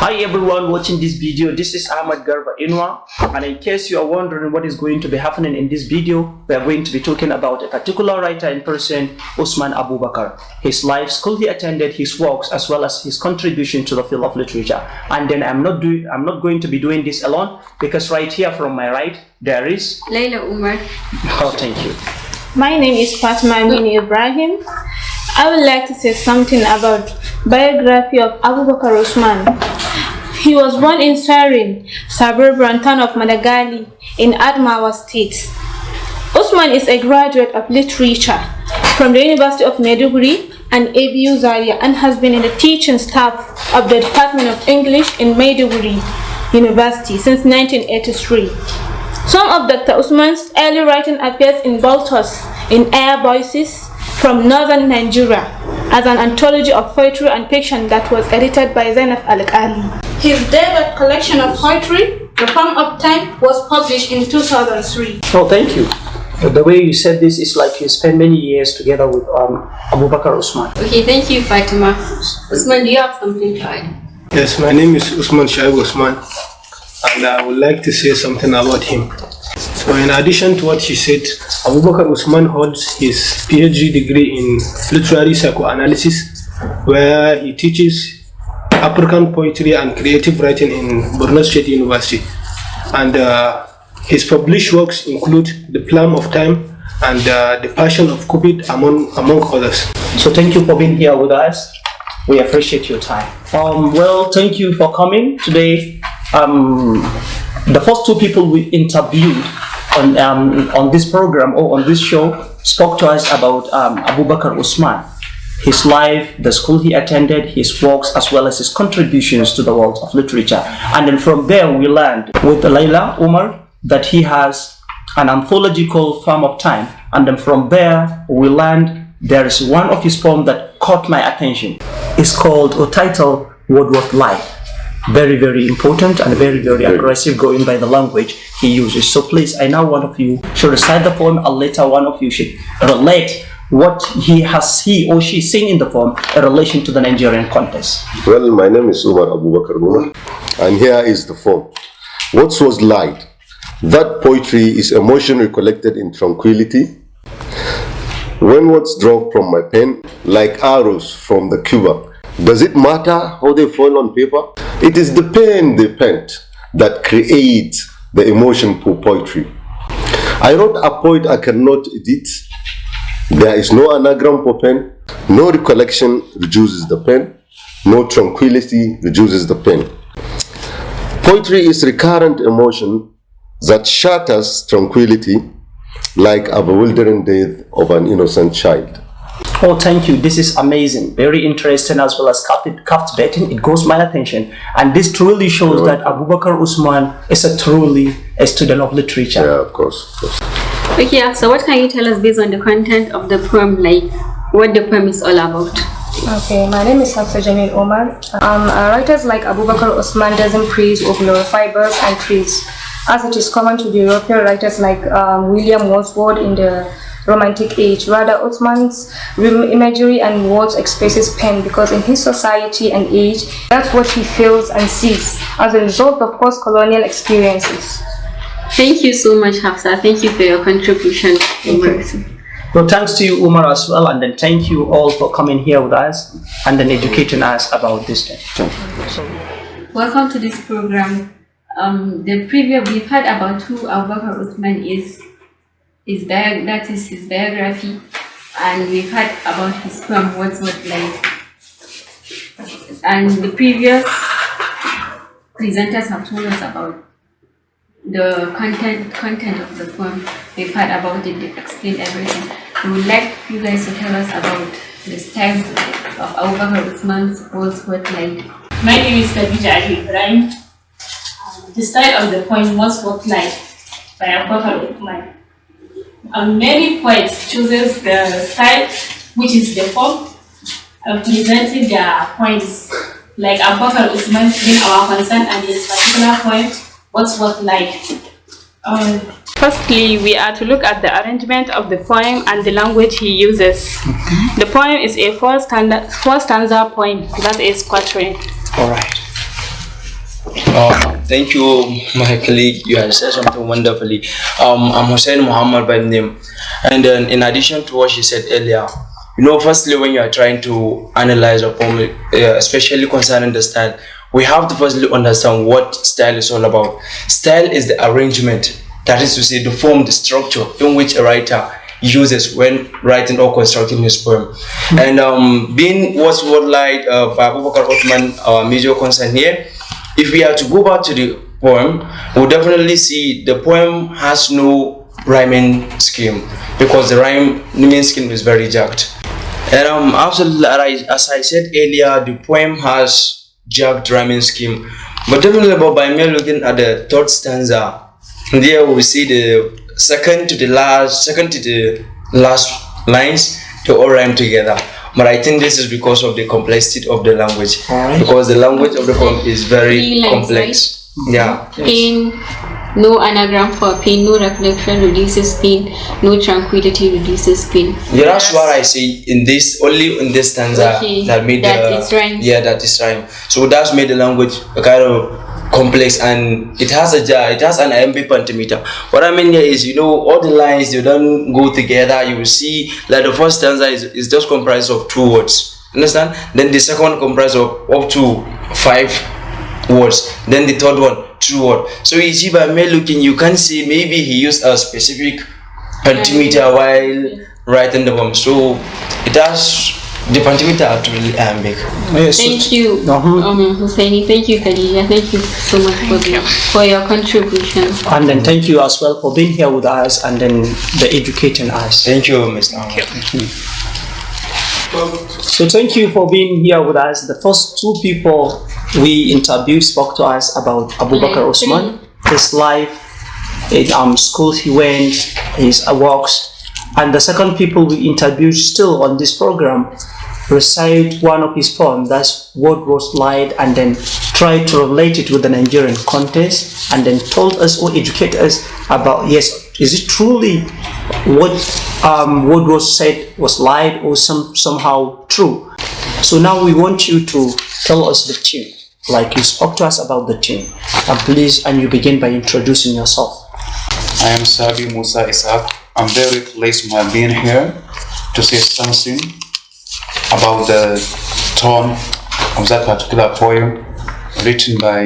Hi everyone watching this video, this is Ahmad Garba Inuwa, and in case you are wondering what is going to be happening in this video, we are going to be talking about a particular writer in person, Usman Abubakar, his life, school he attended, his works, as well as his contribution to the field of literature. And then I'm not going to be doing this alone, because right here from my right there is Layla Umar. Oh, thank you. My name is Fatima Amini Ibrahim. I would like to say something about biography of Abubakar Usman. He was born in Sarin, suburban town of Madagali in Adamawa State. Usman is a graduate of literature from the University of Maiduguri and ABU Zaria and has been in the teaching staff of the Department of English in Maiduguri University since 1983. Some of Dr. Usman's early writing appears in Baltos in Air Voices from northern Nigeria as an anthology of poetry and fiction that was edited by Zainab Al-Ali. His debut collection of poetry, The Palm of Time, was published in 2003. Oh, thank you. The way you said this is like you spent many years together with Abubakar Usman. Okay, thank you, Fatima. Usman, do you have something to add? Yes, my name is Usman Usman, and I would like to say something about him. So in addition to what she said, Abubakar Usman holds his PhD degree in literary psychoanalysis, where he teaches African poetry and creative writing in Borno State University. And his published works include The Plum of Time and The Passion of Cupid, among others. So thank you for being here with us. We appreciate your time. Well, thank you for coming today. The first two people we interviewed on this program or on this show spoke to us about Abubakar Usman, his life, the school he attended, his works, as well as his contributions to the world of literature. And then from there we learned with Layla Umar that he has an anthology called Palm of Time. And then from there we learned there is one of his poems that caught my attention. It's called or titled Word Worth Life. Very, very important and very, very aggressive going by the language he uses. So please, I now one of you should recite the poem and later one of you should relate what he or she sing in the poem in relation to the Nigerian context. Well, my name is Umar Abubakar Inuwa, and here is the poem. What was light? That poetry is emotion recollected in tranquility. When words drop from my pen, like arrows from the quiver, does it matter how they fall on paper? It is the pen they penned that creates the emotion for poetry. I wrote a poet I cannot edit. There is no anagram for pen. No recollection reduces the pen. No tranquility reduces the pen. Poetry is recurrent emotion that shatters tranquility like a bewildering death of an innocent child. Oh, thank you. This is amazing. Very interesting as well as captivating. It goes my attention. And this truly shows that Abubakar Usman is truly a student of literature. Yeah, of course. Okay, so what can you tell us based on the content of the poem, like what the poem is all about? Okay, my name is Hafsa Jamil Omar. Writers like Abubakar Usman doesn't praise or glorify birds and trees, as it is common to the European writers like William Wordsworth in the Romantic age. Rather, Usman's imagery and words expresses pen because in his society and age, that's what he feels and sees as a result of post-colonial experiences. Thank you so much, Hafsa. Thank you for your contribution. Well, thanks to you, Umar, as well, and then thank you all for coming here with us and then educating us about this thing. Welcome to this program. We've heard about who Abubakar Usman is. That is his biography, and we've heard about his poem What's What Life. And the previous presenters have told us about the content of the poem. We've heard about it, they've explained everything. We would like you guys to tell us about the style of Abubakar Usman's What's What Life. My name is Khadija Ali Ibrahim. The style of the poem What's What Life by Abubakar Usman. Many poets chooses the style which is the form of presenting their poems, like Abubakar Usman being our concern and his particular poem, What's What Life. Firstly, we are to look at the arrangement of the poem and the language he uses. The poem is a four stanza poem, that is quatrain. All right. Thank you, my colleague. You have said something wonderfully. I'm Hussein Muhammad by name, and then in addition to what she said earlier, firstly, when you are trying to analyze a poem, especially concerning the style, we have to firstly understand what style is all about. Style is the arrangement, that is to say, the form, the structure in which a writer uses when writing or constructing his poem. And being what's like by Abubakar Usman, our major concern here, if we are to go back to the poem, we'll definitely see the poem has no rhyming scheme, because the rhyming scheme is very jagged. And absolutely, as I said earlier, the poem has jagged rhyming scheme. But definitely, by me looking at the third stanza, there we see the second to the last lines, they all rhyme together. But I think this is because of the complexity of the language. Because the language of the poem is very complex. Right? Yeah. Pain, no anagram for pain, no reflection reduces pain, no tranquility reduces pain. Yeah, that's what I say only in this stanza that made is rhyme. Yeah, that is rhyme. So that's made the language kind of complex, and it has an iambic pentameter. What I mean here is, all the lines, they don't go together. You will see like the first stanza is just comprised of 2 words, understand? Then the second one comprised of up to 5 words, then the third one 2 words. So you see, by me looking, you can see maybe he used a specific pentameter while writing the poem. So it has the pentameter actually iambic. Thank you, Husseini. Thank you, Khadija. Thank you so much for your contribution. And then thank you as well for being here with us and then the educating us. Thank you, Mr. Ahmad. So thank you for being here with us. The first 2 people we interviewed spoke to us about Abubakar Usman, his life, in school he went, his works. And the second people we interviewed still on this program recite one of his poems, that's What Was Light, and then try to relate it with the Nigerian context, and then told us or educate us about, yes, is it truly what was said was lied or somehow true? So now we want you to tell us the tune, like you spoke to us about the tune. And please, and you begin by introducing yourself. I am Sabi Musa Isaac. I'm very pleased to have been here to say something about the tone of that particular poem written by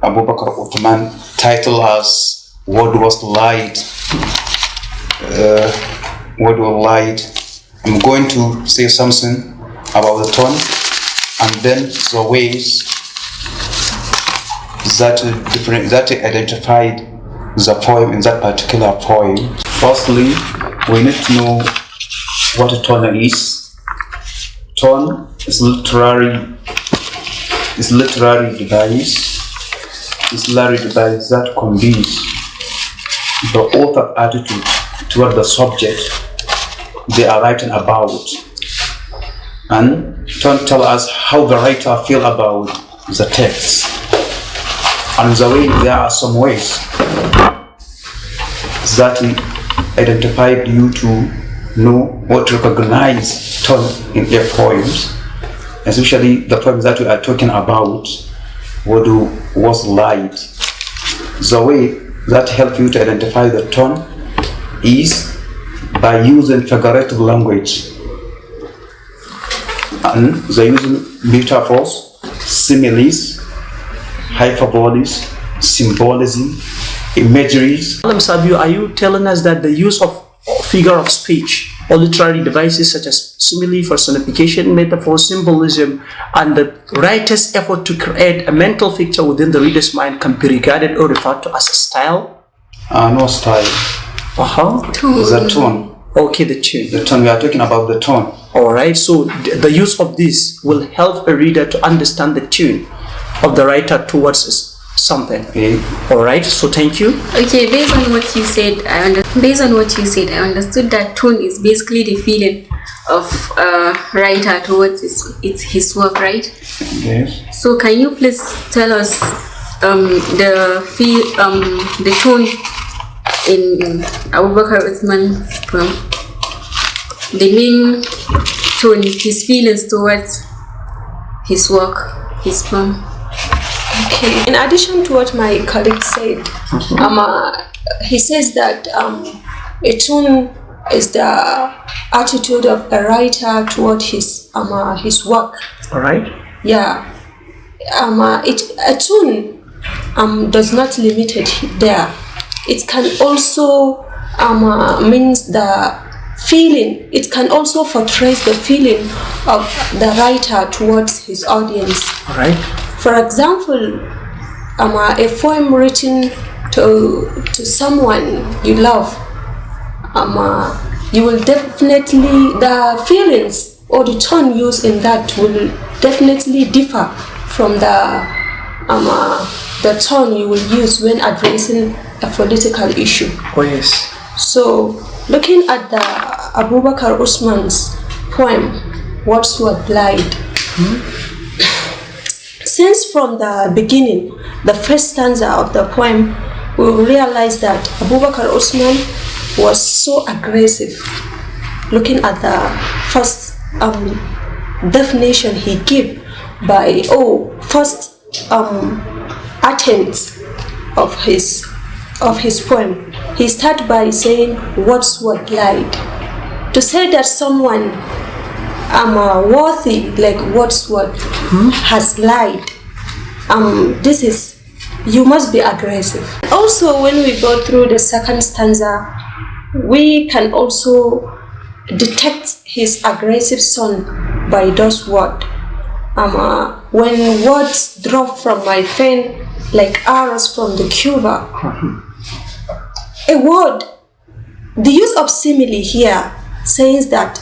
Abubakar Usman, titled as What Was Light. What was light. I'm going to say something about the tone and then the ways that identified the poem in that particular poem. Firstly, we need to know what a tone is. Tone is literary device. It's literary device that conveys the author attitude toward the subject they are writing about, and tone tell us how the writer feel about the text. And the way, there are some ways that identified you to know what to recognize tone in their poems, especially the poems that we are talking about, what was light. The way that helps you to identify the tone is by using figurative language, and they're using metaphors, similes, hyperboles, symbolism, imageries. Sabiu, are you telling us that the use of figure of speech or literary devices such as simile, personification, metaphor, symbolism, and the writer's effort to create a mental picture within the reader's mind can be regarded or referred to as a style? No style. The tone. Okay, the tune. The tone, we are talking about the tone. Alright, so the use of this will help a reader to understand the tune of the writer towards something. Okay. Alright, so thank you. Okay, based on what you said, I understood that tone is basically the feeling of a writer towards his work, right? Yes. So can you please tell us the tone in Abubakar Usman's poem, the main tone, his feelings towards his work, his poem? Okay. Okay, in addition to what my colleague said, he says that a tune is the attitude of a writer toward his work. All right. Yeah. A tune does not limit it there. It can also means the feeling. It can also portray the feeling of the writer towards his audience. All right. For example, a poem written to someone you love, you will definitely, the feelings or the tone used in that will definitely differ from the tone you will use when addressing a political issue. Oh yes. So, looking at the Abubakar Usman's poem, Wordsworth Lied, since from the beginning, the first stanza of the poem, we will realize that Abubakar Usman was so aggressive. Looking at the first definition he gave by first attempt of his poem, he started by saying Wordsworth lied. To say that someone worthy like Wordsworth has lied, this is, you must be aggressive. Also, when we go through the second stanza, we can also detect his aggressive tone by those words. When words drop from my pen like arrows from the quiver. A word, the use of simile here says that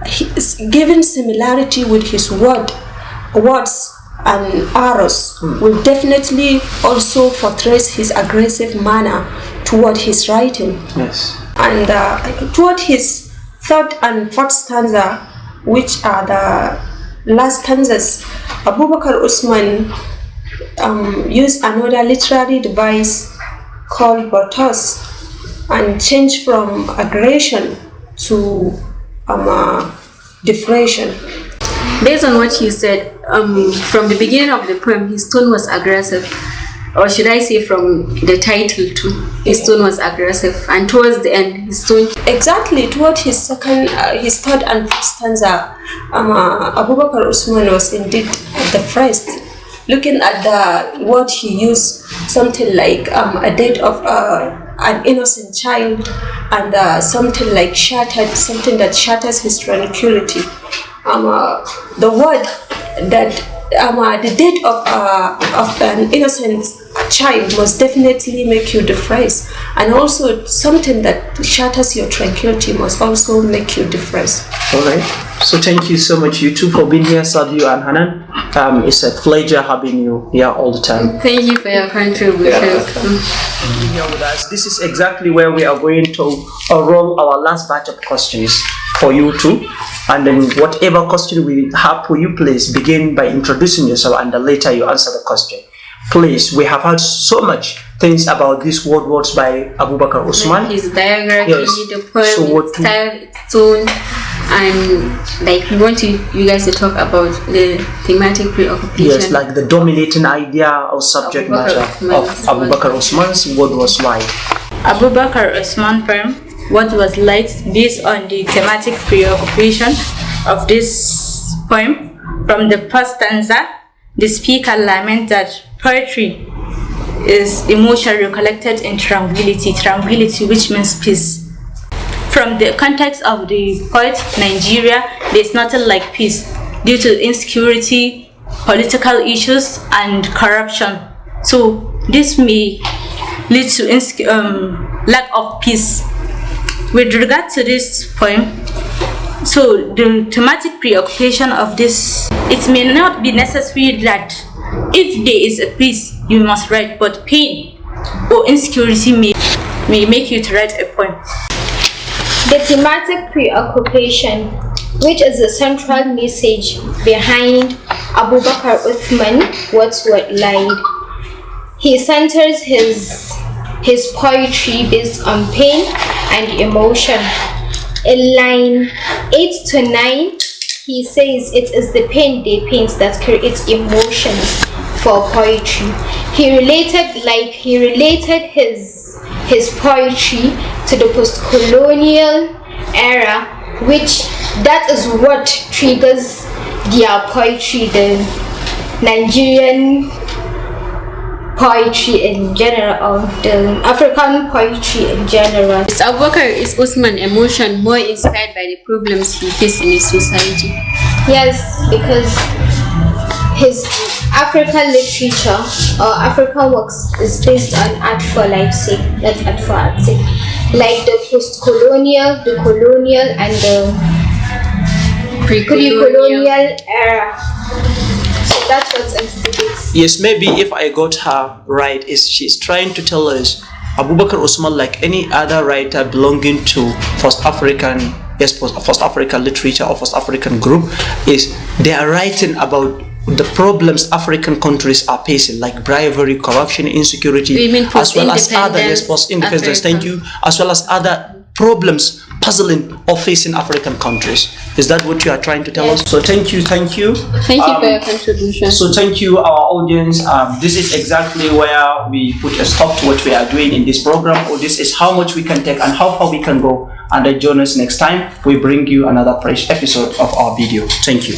he is given similarity with his words and arrows will definitely also portray his aggressive manner toward his writing. Yes. And toward his third and fourth stanza, which are the last stanzas, Abubakar Usman used another literary device called Botos and changed from aggression to depression. Based on what you said, from the beginning of the poem, his tone was aggressive. Or should I say from the title too, his tone was aggressive. And towards the end, his tone... Exactly, toward his third and fourth stanza, Abubakar Usman was indeed the first. Looking at the word he used, something like a death of an innocent child, and something like shattered, something that shatters his tranquility. The word that the death of an innocent child must definitely make you depressed, and also something that shatters your tranquility must also make you depressed. All right. So thank you so much, you two, for being here, Sadio and Hanan. It's a pleasure having you here all the time. Thank you for your contributions. Here with us. This is exactly where we are going to roll our last batch of questions for you two. And then whatever question we have for you, please begin by introducing yourself, and then later you answer the question. Please, we have heard so much things about these words by Abubakar Usman. His biography, yes. The poem, its style, its tone, and like we want you guys to talk about the thematic preoccupation. Yes, like the dominating idea or subject matter of Abubakar Usman's word was light. Abubakar Usman poem, what was light, based on the thematic preoccupation of this poem. From the first stanza, the speaker laments that poetry is emotion recollected in tranquility, which means peace. From the context of the poet, Nigeria, there's nothing like peace due to insecurity, political issues, and corruption. So this may lead to lack of peace. With regard to this poem, so the thematic preoccupation of this, it may not be necessary that if there is a peace, you must write, but pain or insecurity may make you to write a poem. The thematic preoccupation, which is the central message behind Abubakar Usman, Wordsworth lied. He centers his poetry based on pain and emotion. In line 8 to 9, he says it is the pain they paint that creates emotions. for poetry. He related his poetry to the post-colonial era, which that is what triggers their poetry, the Nigerian poetry in general, or the African poetry in general. Is Abubakar is Usman emotion more inspired by the problems he faced in his society? Yes, because his African literature or African works is based on art for life's sake, not art for art's sake. Like the post-colonial, the colonial, and the pre-colonial era. So that's what instigates. Yes, maybe if I got her right, is she's trying to tell us Abubakar Usman, like any other writer belonging to First African literature or First African group, is they are writing about the problems African countries are facing, like bravery, corruption, insecurity, as well as other post-independence. Thank you, as well as other problems puzzling or facing African countries. Is that what you are trying to tell us? So thank you. Thank you for your contribution. So thank you, our audience. This is exactly where we put a stop to what we are doing in this program, or this is how much we can take and how far we can go. And then join us next time. We bring you another fresh episode of our video. Thank you.